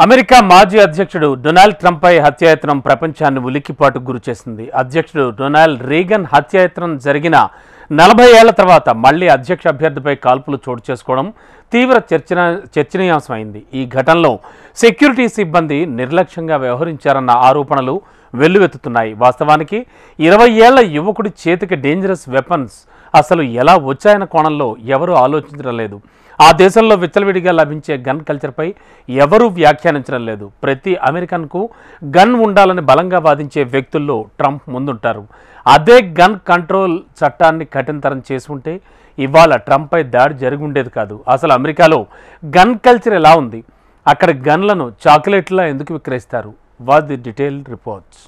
America మాజీ అధ్యక్షుడు Donald ట్రంప్పై హత్యాయత్నం ప్రపంచాన్ని ఉలిక్కిపాటుకు గురిచేసింది. అధ్యక్షుడు డొనాల్డ్ రీగన్ హత్యాయత్నం జరిగిన 40 ఏళ్ల తర్వాత మళ్లీ అధ్యక్ష అభ్యర్థిపై కాల్పులు చోటు చేసుకోవడం తీవ్ర చర్చనీయాంశమైంది. ఈ ఘటనలో సెక్యూరిటీ సిబ్బంది నిర్లక్ష్యంగా వ్యవహరించారన్న ఆరోపణలు వెల్లువెత్తుతున్నాయి. వాస్తవానికి 20 ఏళ్ల యువకుడి చేతికి డేంజరస్ వెపన్స్ అసలు ఎలా వచ్చాయన్న కోణంలో ఎవరూ ఆలోచించడం లేదు. ఆ దేశంలో విచ్చలవిడిగా లభించే గన్ కల్చర్పై ఎవరూ వ్యాఖ్యానించడం లేదు. ప్రతి అమెరికన్కు గన్ ఉండాలని బలంగా వాదించే వ్యక్తుల్లో ట్రంప్ ముందుంటారు. అదే గన్ కంట్రోల్ చట్టాన్ని కఠినతరం చేసుకుంటే ఇవాళ ట్రంప్పై దాడి జరిగి ఉండేది కాదు. అసలు అమెరికాలో గన్ కల్చర్ ఎలా ఉంది, అక్కడ గన్లను చాక్లెట్లా ఎందుకు విక్రయిస్తారు? What the detail reports.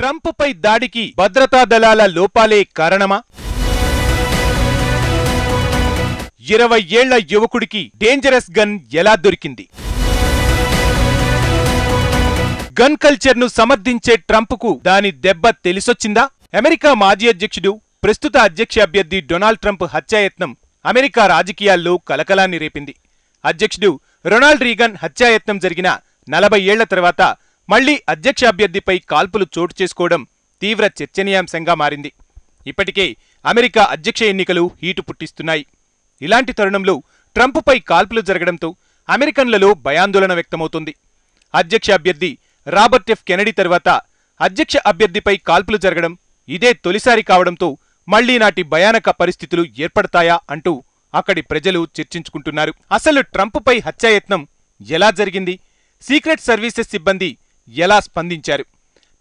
ట్రంప్పై దాడికి భద్రతా దళాల లోపాలే కారణమా? 20 ఏళ్ల యువకుడికి డేంజరస్ గన్ ఎలా దొరికింది? గన్ కల్చర్ను సమర్థించే ట్రంప్కు దాని దెబ్బ తెలిసొచ్చిందా? అమెరికా మాజీ అధ్యక్షుడు, ప్రస్తుత అధ్యక్ష అభ్యర్థి డొనాల్డ్ ట్రంప్ హత్యాయత్నం అమెరికా రాజకీయాల్లో కలకలాన్ని రేపింది. అధ్యక్షుడు రొనాల్డ్ రీగన్ హత్యాయత్నం జరిగిన 40 ఏళ్ల తర్వాత మళ్లీ అధ్యక్ష అభ్యర్థిపై కాల్పులు చోటు చేసుకోవడం తీవ్ర చర్చనీయాంశంగా మారింది. ఇప్పటికే అమెరికా అధ్యక్ష ఎన్నికలు హీటు పుట్టిస్తున్నాయి. ఇలాంటి తరుణంలో ట్రంప్పై కాల్పులు జరగడంతో అమెరికన్లలో భయాందోళన వ్యక్తమవుతోంది. అధ్యక్ష అభ్యర్థి రాబర్ట్ ఎఫ్ కెనడీ తర్వాత అధ్యక్ష అభ్యర్థిపై కాల్పులు జరగడం ఇదే తొలిసారి కావడంతో మళ్లీ నాటి భయానక పరిస్థితులు ఏర్పడతాయా అంటూ అక్కడి ప్రజలు చర్చించుకుంటున్నారు. అసలు ట్రంప్పై హత్యాయత్నం ఎలా జరిగింది? సీక్రెట్ సర్వీసెస్ సిబ్బంది ఎలా స్పందించారు?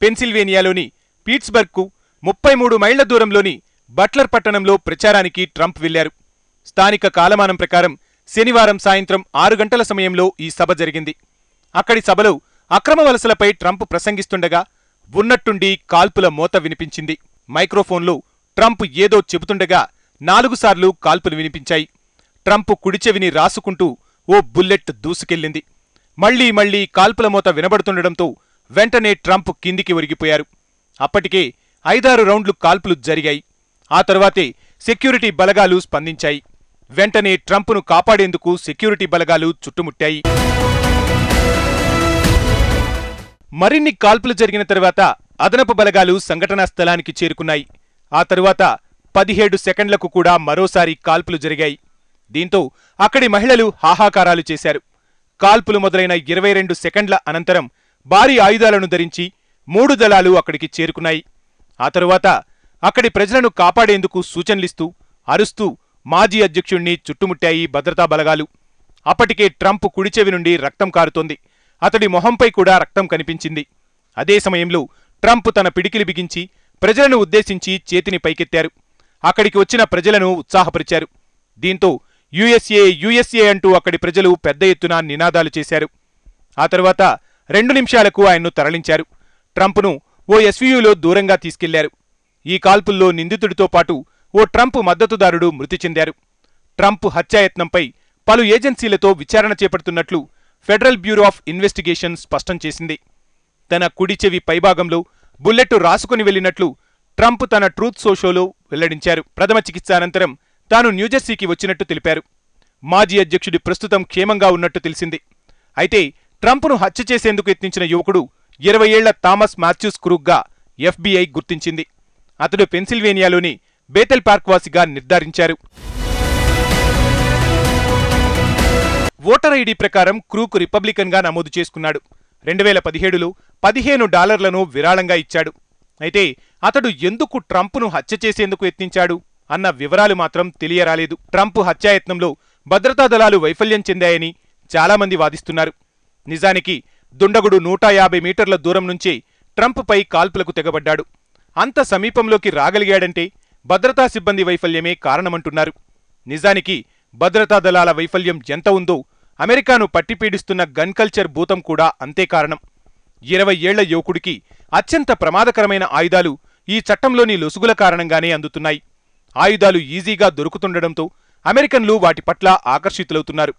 పెన్సిల్వేనియాలోని పీట్స్బర్గ్కు 33 మైళ్ల దూరంలోని బట్లర్ పట్టణంలో ప్రచారానికి ట్రంప్ వెళ్లారు. స్థానిక కాలమానం ప్రకారం శనివారం సాయంత్రం 6 గంటల సమయంలో ఈ సభ జరిగింది. అక్కడి సభలో అక్రమ వలసలపై ట్రంప్ ప్రసంగిస్తుండగా ఉన్నట్టుండి కాల్పుల మోత వినిపించింది. మైక్రోఫోన్లో ట్రంప్ ఏదో చెబుతుండగా 4 సార్లు కాల్పులు వినిపించాయి. ట్రంప్ కుడిచెవిని రాసుకుంటూ ఓ బుల్లెట్ దూసుకెళ్లింది. మళ్లీ కాల్పుల మోత వినబడుతుండటంతో వెంటనే ట్రంప్ కిందికి ఒరిగిపోయారు. అప్పటికే 5-6 రౌండ్లు కాల్పులు జరిగాయి. ఆ తర్వాతే సెక్యూరిటీ బలగాలు స్పందించాయి. వెంటనే ట్రంప్ను కాపాడేందుకు సెక్యూరిటీ బలగాలు చుట్టుముట్టాయి. మరిన్ని కాల్పులు జరిగిన తర్వాత అదనపు బలగాలు సంఘటనా స్థలానికి చేరుకున్నాయి. ఆ తరువాత 17 సెకండ్లకు కూడా మరోసారి కాల్పులు జరిగాయి. దీంతో అక్కడి మహిళలు హాహాకారాలు చేశారు. కాల్పులు మొదలైన 22 సెకండ్ల అనంతరం భారీ ఆయుధాలను ధరించి 3 దళాలు అక్కడికి చేరుకున్నాయి. ఆ తరువాత అక్కడి ప్రజలను కాపాడేందుకు సూచనలిస్తూ అరుస్తూ మాజీ అధ్యక్షుణ్ణి చుట్టుముట్టాయి భద్రతా బలగాలు. అప్పటికే ట్రంప్ కుడిచెవి నుండి రక్తం కారుతోంది. అతడి మొహంపై కూడా రక్తం కనిపించింది. అదే సమయంలో ట్రంప్ తన పిడికిలి బిగించి ప్రజలను ఉద్దేశించి చేతిని పైకెత్తారు. అక్కడికి వచ్చిన ప్రజలను ఉత్సాహపరిచారు. దీంతో యుఎస్ఏ అంటూ అక్కడి ప్రజలు పెద్ద ఎత్తున నినాదాలు చేశారు. ఆ తర్వాత 2 నిమిషాలకు ఆయన్ను తరలించారు. ట్రంప్ను ఓ ఎస్యూవీలో దూరంగా తీసుకెళ్లారు. ఈ కాల్పుల్లో నిందితుడితో పాటు ఓ ట్రంప్ మద్దతుదారుడు మృతి చెందారు. ట్రంప్ హత్యాయత్నంపై పలు ఏజెన్సీలతో విచారణ చేపడుతున్నట్లు ఫెడరల్ బ్యూరో ఆఫ్ ఇన్వెస్టిగేషన్ స్పష్టం చేసింది. తన కుడి చెవి పైభాగంలో బుల్లెట్ రాసుకుని వెళ్లినట్లు ట్రంప్ తన ట్రూత్ సోషోలో వెల్లడించారు. ప్రథమ చికిత్స అనంతరం తాను న్యూజెర్సీకి వచ్చినట్టు తెలిపారు. మాజీ అధ్యక్షుడి ప్రస్తుతం క్షేమంగా ఉన్నట్టు తెలిసింది. అయితే ట్రంప్ను హత్య చేసేందుకు యత్నించిన యువకుడు 20 ఏళ్ల థామస్ మాథ్యూస్ క్రూగ్గా FBI గుర్తించింది. అతడు పెన్సిల్వేనియాలోని బేతెల్ పార్క్ వాసిగా నిర్ధారించారు. ఓటర్ ఐడి ప్రకారం క్రూక్ రిపబ్లికన్గా నమోదు చేసుకున్నాడు. 2017లో $15 విరాళంగా ఇచ్చాడు. అయితే అతడు ఎందుకు ట్రంప్ను హత్య చేసేందుకు యత్నించాడు అన్న వివరాలు మాత్రం తెలియరాలేదు. ట్రంప్ హత్యాయత్నంలో భద్రతా దళాలు వైఫల్యం చెందాయని చాలామంది వాదిస్తున్నారు. నిజానికి దుండగుడు 150 మీటర్ల దూరం నుంచే ట్రంప్పై కాల్పులకు తెగబడ్డాడు. అంత సమీపంలోకి రాగలిగాడంటే భద్రతా సిబ్బంది వైఫల్యమే కారణమంటున్నారు. నిజానికి భద్రతా దళాల వైఫల్యం ఎంత ఉందో అమెరికాను పట్టిపీడిస్తున్న గన్ కల్చర్ భూతం కూడా అంతే కారణం. 20 ఏళ్ల యువకుడికి అత్యంత ప్రమాదకరమైన ఆయుధాలు ఈ చట్టంలోని లొసుగుల కారణంగానే అందుతున్నాయి. ఆయుధాలు ఈజీగా దొరుకుతుండడంతో అమెరికన్లు వాటి పట్ల ఆకర్షితులవుతున్నారు.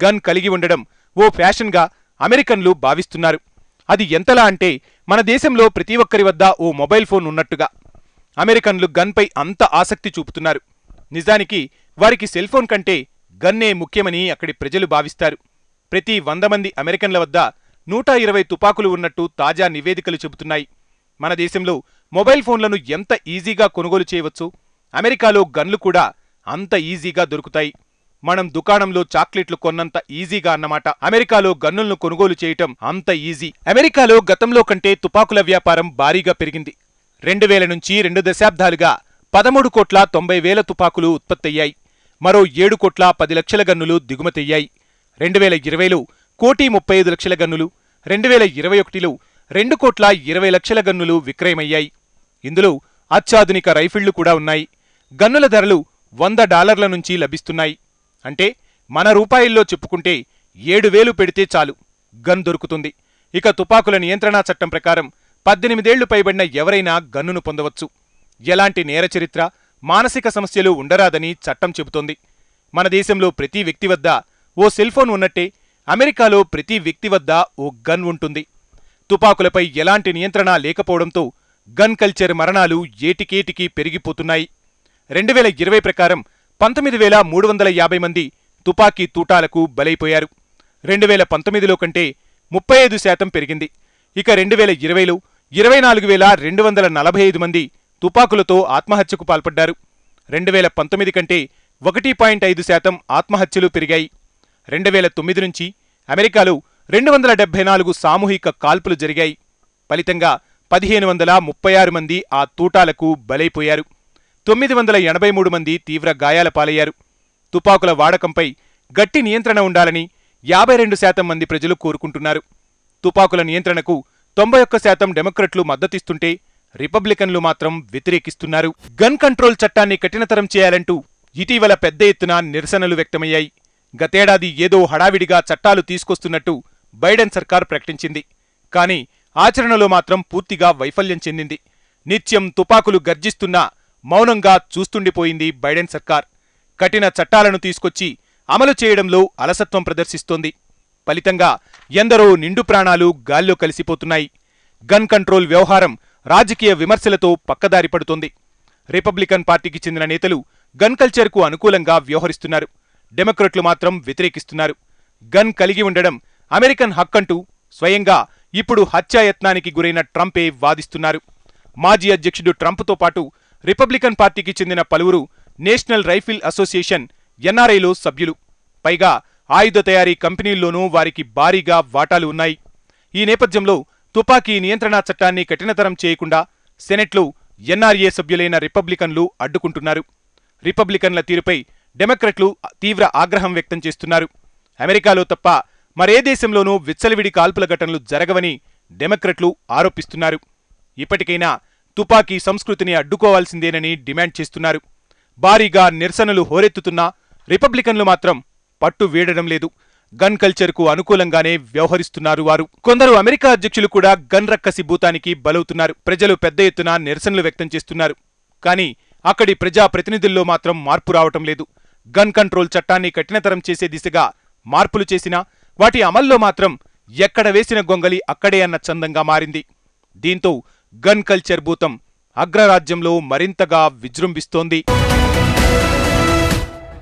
గన్ కలిగి ఉండడం ఓ ఫ్యాషన్గా అమెరికన్లు భావిస్తున్నారు. అది ఎంతలా అంటే మన దేశంలో ప్రతి ఒక్కరి వద్ద ఓ మొబైల్ ఫోన్ ఉన్నట్టుగా. అమెరికన్లు గన్పై అంత ఆసక్తి చూపుతున్నారు. నిజానికి వారికి సెల్ ఫోన్ కంటే గన్నే ముఖ్యమని అక్కడి ప్రజలు భావిస్తారు. ప్రతి 100 మంది అమెరికన్ల వద్ద 120 తుపాకులు ఉన్నట్టు తాజా నివేదికలు చెబుతున్నాయి. మన దేశంలో మొబైల్ ఫోన్లను ఎంత ఈజీగా కొనుగోలు చేయవచ్చు, అమెరికాలో గన్లు కూడా అంత ఈజీగా దొరుకుతాయి. మనం దుకాణంలో చాక్లెట్లు కొన్నంత ఈజీగా అన్నమాట అమెరికాలో గన్నులను కొనుగోలు చేయటం అంత ఈజీ. అమెరికాలో గతంలో కంటే తుపాకుల వ్యాపారం భారీగా పెరిగింది. 2000 నుంచి 2 దశాబ్దాలుగా 13,90,00,000 తుపాకులు ఉత్పత్తయ్యాయి. మరో 7,10,00,000 గన్నులు దిగుమతయ్యాయి. 2020లో 1,35,00,000 గన్నులు, 2021లో 2,20,00,000 గన్నులు విక్రయమయ్యాయి. ఇందులో అత్యాధునిక రైఫిళ్లు కూడా ఉన్నాయి. గన్నుల ధరలు $100 నుంచి లభిస్తున్నాయి. అంటే మన రూపాయల్లో చెప్పుకుంటే 7,000 పెడితే చాలు గన్ దొరుకుతుంది. ఇక తుపాకుల నియంత్రణా చట్టం ప్రకారం 18 ఏళ్లు పైబడిన ఎవరైనా గన్నును పొందవచ్చు. ఎలాంటి నేరచరిత్ర, మానసిక సమస్యలు ఉండరాదని చట్టం చెబుతోంది. మన దేశంలో ప్రతి వ్యక్తి వద్ద ఓ సెల్ఫోన్ ఉన్నట్టే అమెరికాలో ప్రతి వ్యక్తి వద్ద ఓ గన్ ఉంటుంది. తుపాకులపై ఎలాంటి నియంత్రణ లేకపోవడంతో గన్ కల్చర్ మరణాలు ఏటికేటికి పెరిగిపోతున్నాయి. 2020 ప్రకారం 19,350 మంది తుపాకీ తూటాలకు బలైపోయారు. 2019లో కంటే 35% పెరిగింది. ఇక 2020లో 24,245 మంది తుపాకులతో ఆత్మహత్యకు పాల్పడ్డారు. 2019 కంటే 1.5% ఆత్మహత్యలు పెరిగాయి. 2009 నుంచి అమెరికాలో 274 సామూహిక కాల్పులు జరిగాయి. ఫలితంగా 1,536 మంది ఆ తూటాలకు బలైపోయారు. 983 మంది తీవ్ర గాయాల పాలయ్యారు. తుపాకుల వాడకంపై గట్టి నియంత్రణ ఉండాలని 52% మంది ప్రజలు కోరుకుంటున్నారు. తుపాకుల నియంత్రణకు 91% డెమోక్రట్లు మద్దతిస్తుంటే రిపబ్లికన్లు మాత్రం వ్యతిరేకిస్తున్నారు. గన్ కంట్రోల్ చట్టాన్ని కఠినతరం చేయాలంటూ ఇటీవల పెద్ద ఎత్తున నిరసనలు వ్యక్తమయ్యాయి. గతేడాది ఏదో హడావిడిగా చట్టాలు తీసుకొస్తున్నట్టు బైడెన్ సర్కార్ ప్రకటించింది. కానీ ఆచరణలో మాత్రం పూర్తిగా వైఫల్యం చెందింది. నిత్యం తుపాకులు గర్జిస్తున్నా మౌనంగా చూస్తుండిపోయింది బైడెన్ సర్కార్. కఠిన చట్టాలను తీసుకొచ్చి అమలు చేయడంలో అలసత్వం ప్రదర్శిస్తోంది. ఫలితంగా ఎందరో నిండు ప్రాణాలు గాల్లో కలిసిపోతున్నాయి. గన్ కంట్రోల్ వ్యవహారం రాజకీయ విమర్శలతో పక్కదారి పడుతోంది. రిపబ్లికన్ పార్టీకి చెందిన నేతలు గన్ కల్చర్కు అనుకూలంగా వ్యవహరిస్తున్నారు. డెమోక్రట్లు మాత్రం వ్యతిరేకిస్తున్నారు. గన్ కలిగి ఉండడం అమెరికన్ హక్కంటూ స్వయంగా ఇప్పుడు హత్యాయత్నానికి గురైన ట్రంపే వాదిస్తున్నారు. మాజీ అధ్యక్షుడు ట్రంప్తో పాటు రిపబ్లికన్ పార్టీకి చెందిన పలువురు నేషనల్ రైఫిల్ అసోసియేషన్ ఎన్ఆర్ఐలో సభ్యులు. పైగా ఆయుధ తయారీ కంపెనీల్లోనూ వారికి భారీగా వాటాలు ఉన్నాయి. ఈ నేపథ్యంలో తుపాకీ నియంత్రణా చట్టాన్ని కఠినతరం చేయకుండా సెనెట్లో ఎన్ఆర్ఏ సభ్యులైన రిపబ్లికన్లు అడ్డుకుంటున్నారు. రిపబ్లికన్ల తీరుపై డెమోక్రట్లు తీవ్ర ఆగ్రహం వ్యక్తం చేస్తున్నారు. అమెరికాలో తప్ప మరే దేశంలోనూ విచ్చలవిడి కాల్పుల ఘటనలు జరగవని డెమోక్రట్లు ఆరోపిస్తున్నారు. ఇప్పటికైనా తుపాకీ సంస్కృతిని అడ్డుకోవాల్సిందేనని డిమాండ్ చేస్తున్నారు. భారీగా నిరసనలు హోరెత్తుతున్నా రిపబ్లికన్లు మాత్రం పట్టు వీడడం లేదు. గన్ కల్చర్కు అనుకూలంగానే వ్యవహరిస్తున్నారు వారు. కొందరు అమెరికా అధ్యక్షులు కూడా గన్ రక్కసి భూతానికి బలవుతున్నారు. ప్రజలు పెద్ద ఎత్తున నిరసనలు వ్యక్తం చేస్తున్నారు. కానీ అక్కడి ప్రజా ప్రతినిధుల్లో మాత్రం మార్పు రావటం లేదు. గన్ కంట్రోల్ చట్టాన్ని కఠినతరం చేసే దిశగా మార్పులు చేసినా వాటి అమల్లో మాత్రం ఎక్కడ వేసిన గొంగలి అక్కడే అన్న చందంగా మారింది. దీంతో గన్ కల్చర్ భూతం అగ్రరాజ్యంలో మరింతగా విజృంభిస్తోంది.